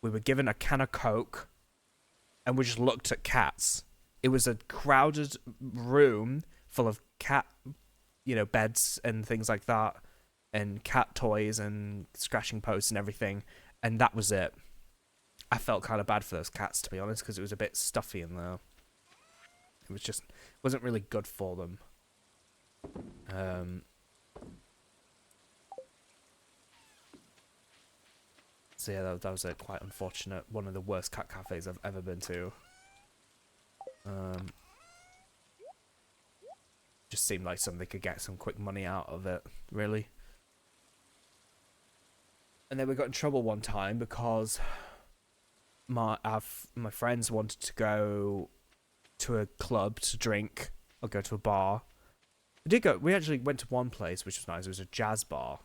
We were given a can of Coke and we just looked at cats. It was a crowded room full of cat, beds and things like that, and cat toys and scratching posts and everything, and that was it. I felt kind of bad for those cats, to be honest, because it was a bit stuffy in there. It wasn't really good for them. So yeah, that was a quite unfortunate, one of the worst cat cafes I've ever been to. Just seemed like something they could get some quick money out of it, really. And then we got in trouble one time because my friends wanted to go to a club to drink or go to a bar. We actually went to one place which was nice. It was a jazz bar,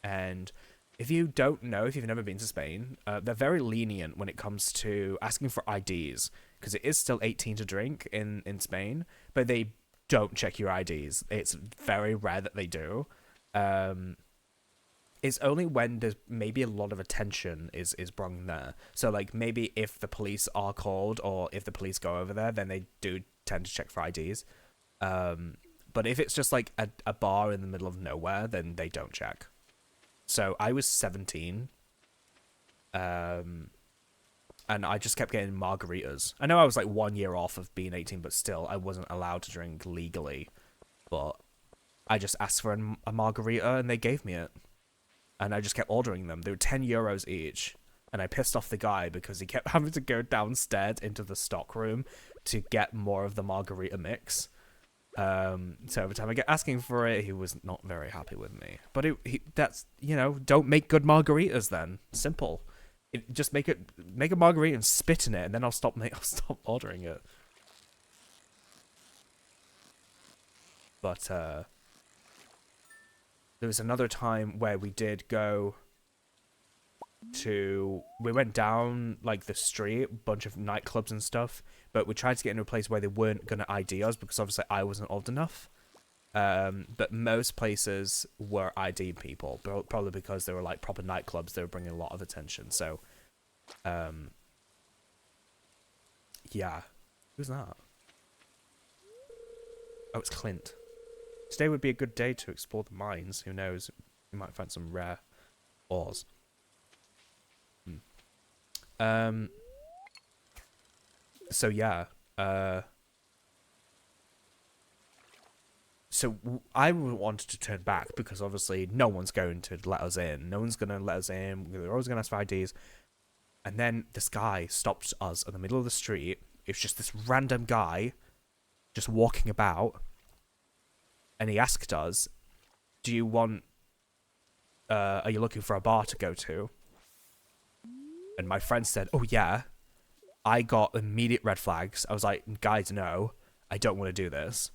and if you don't know, if you've never been to Spain, they're very lenient when it comes to asking for IDs, because it is still 18 to drink in Spain, but they don't check your IDs. It's very rare that they do. It's only when there's maybe a lot of attention is brought there. So, like, maybe if the police are called or if the police go over there, then they do tend to check for IDs. But if it's just, like, a bar in the middle of nowhere, then they don't check. So, I was 17. And I just kept getting margaritas. I know I was, like, 1 year off of being 18, but still, I wasn't allowed to drink legally. But I just asked for a margarita, and they gave me it. And I just kept ordering them. They were 10 euros each. And I pissed off the guy because he kept having to go downstairs into the stock room to get more of the margarita mix. So every time I get asking for it, he was not very happy with me. But that's, don't make good margaritas then. Simple. Just make a margarita and spit in it, and then I'll stop ordering it. But there was another time where we did go to... We went down, like, the street, bunch of nightclubs and stuff, but we tried to get into a place where they weren't going to ID us, because obviously I wasn't old enough. But most places were ID people, probably because they were like proper nightclubs. They were bringing a lot of attention. So, yeah. Who's that? Oh, it's Clint. Today would be a good day to explore the mines. Who knows? We might find some rare ores. So yeah. So I wanted to turn back because obviously no one's going to let us in. No one's going to let us in. They're always going to ask for IDs. And then this guy stopped us in the middle of the street. It's just this random guy just walking about. And he asked us, do you want... are you looking for a bar to go to? And my friend said, oh yeah. I got immediate red flags. I was like, guys, no. I don't want to do this.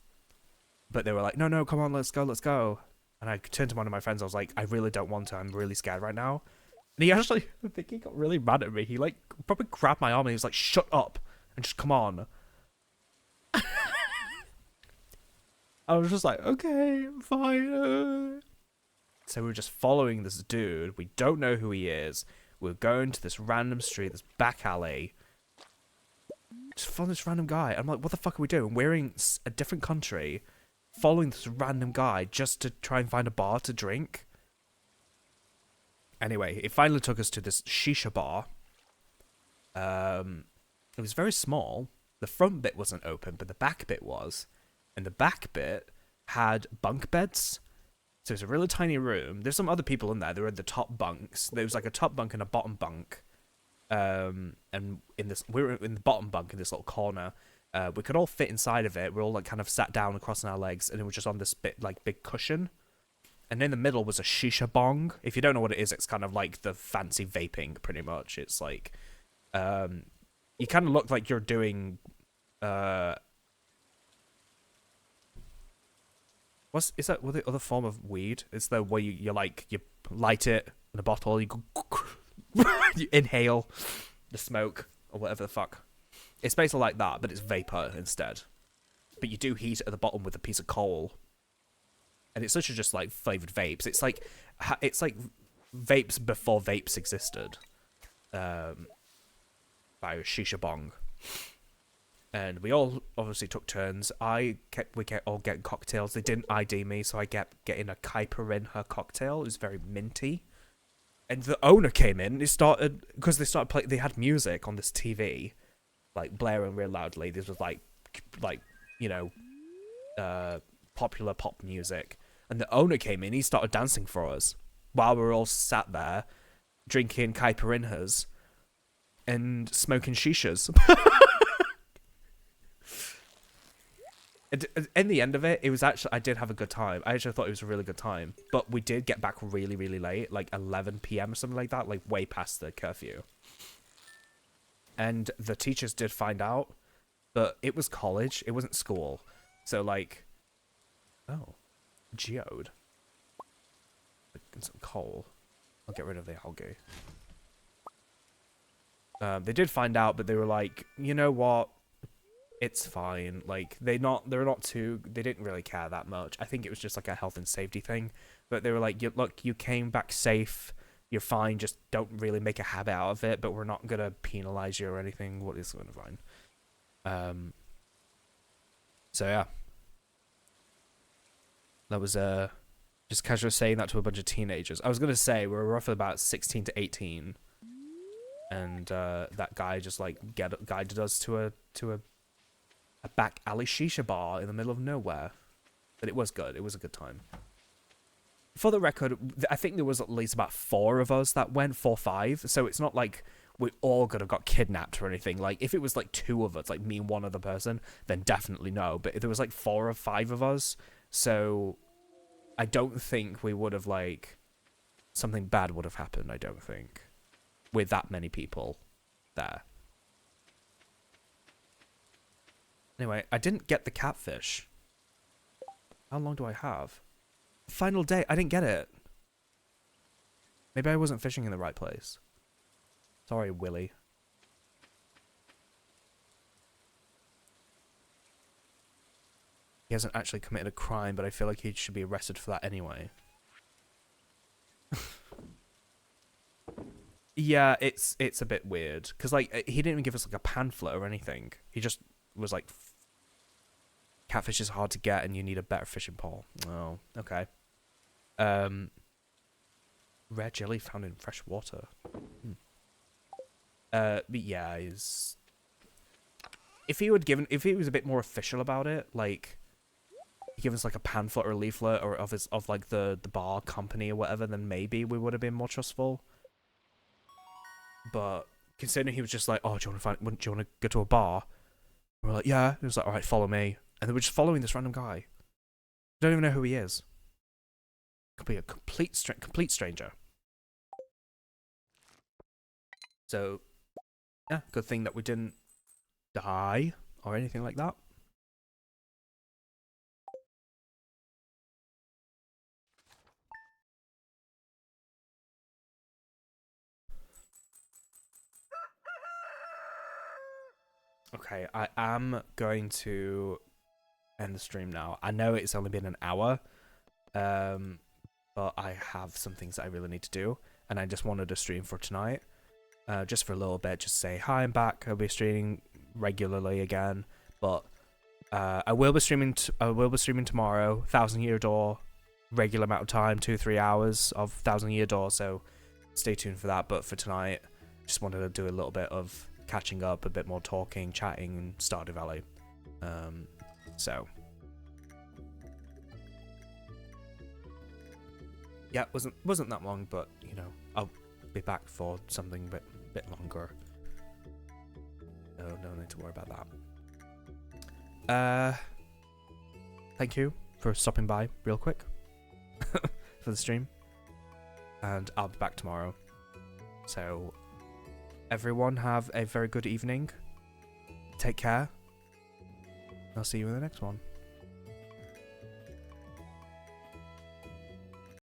But they were like, no, come on, let's go. And I turned to one of my friends, I was like, I really don't want to, I'm really scared right now. And he actually, I think he got really mad at me. He like, probably grabbed my arm and he was like, shut up, and just come on. I was just like, okay, fine. So we were just following this dude, we don't know who he is, we're going to this random street, this back alley, just following this random guy. I'm like, what the fuck are we doing? We're in a different country, following this random guy just to try and find a bar to drink. Anyway, it finally took us to this shisha bar. It was very small. The front bit wasn't open, but the back bit was. And the back bit had bunk beds. So it's a really tiny room. There's some other people in there. They were in the top bunks. There was like a top bunk and a bottom bunk. And we were in the bottom bunk in this little corner. We could all fit inside of it. We're all like kind of sat down and crossing our legs, and it was just on this bit like big cushion. And in the middle was a shisha bong. If you don't know what it is, it's kind of like the fancy vaping, pretty much. It's like, you kind of look like you're doing, is that what the other form of weed? It's the way you like, you light it in a bottle, you go, you inhale the smoke, or whatever the fuck. It's basically like that, but it's vapor instead. But you do heat it at the bottom with a piece of coal. And it's literally just like flavored vapes. It's like vapes before vapes existed. By a shisha bong. And we all obviously took turns. We kept all getting cocktails. They didn't ID me, so I kept getting a caipirinha cocktail. It was very minty. And the owner came in. Because they started playing. They had music on this TV, like blaring real loudly. This was like you know, popular pop music. And the owner came in, he started dancing for us while we were all sat there drinking caipirinhas and smoking shishas. In the end of it, was actually, I did have a good time. I actually thought it was a really good time. But we did get back really, really late, like 11 p.m. or something like that, like way past the curfew. And the teachers did find out, but it was college, it wasn't school. So like, oh. Geode. And some coal. I'll get rid of the algae. They did find out, but they were like, you know what? It's fine. Like, they didn't really care that much. I think it was just like a health and safety thing. But they were like, look, you came back safe. You're fine. Just don't really make a habit out of it. But we're not gonna penalize you or anything. What is going to fine? So yeah. That was just casually saying that to a bunch of teenagers. I was gonna say we're roughly about 16 to 18, and that guy just like guided us to a back alley shisha bar in the middle of nowhere. But it was good. It was a good time. For the record, I think there was at least about 4 of us that went, 4 or 5. So it's not like we all could have got kidnapped or anything. Like if it was like 2 of us, like me and one other person, then definitely no. But if there was like 4 or 5 of us. So, I don't think we would have, like, something bad would have happened, I don't think, with that many people there. Anyway, I didn't get the catfish. How long do I have? Final day. I didn't get it. Maybe I wasn't fishing in the right place. Sorry, Willy. He hasn't actually committed a crime, but I feel like he should be arrested for that anyway. Yeah, it's a bit weird. Because, like, he didn't even give us, like, a pamphlet or anything. He just was like, catfish is hard to get and you need a better fishing pole. Oh, okay. Rare jelly found in fresh water. But yeah, if he was a bit more official about it, like give us like a pamphlet or a leaflet or of like the bar company or whatever, then maybe we would have been more trustful. But considering he was just like, oh, do you want to go to a bar? And we're like, yeah. He was like, all right, follow me. And then we're just following this random guy. I don't even know who he is. Could be a complete stranger. So, yeah, good thing that we didn't die or anything like that. Okay, I am going to end the stream now. I know it's only been an hour, but I have some things that I really need to do, and I just wanted to stream for tonight, just for a little bit, just say hi, I'm back. I'll be streaming regularly again, but I will be streaming. I will be streaming tomorrow. 1,000 Year Door, regular amount of time, 2-3 hours of 1,000 Year Door. So stay tuned for that. But for tonight, just wanted to do a little bit of catching up, a bit more talking, chatting, and Stardew Valley. So yeah, wasn't that long, but you know, I'll be back for something a bit longer. No need to worry about that. Thank you for stopping by real quick for the stream, and I'll be back tomorrow. So everyone have a very good evening. Take care. I'll see you in the next one.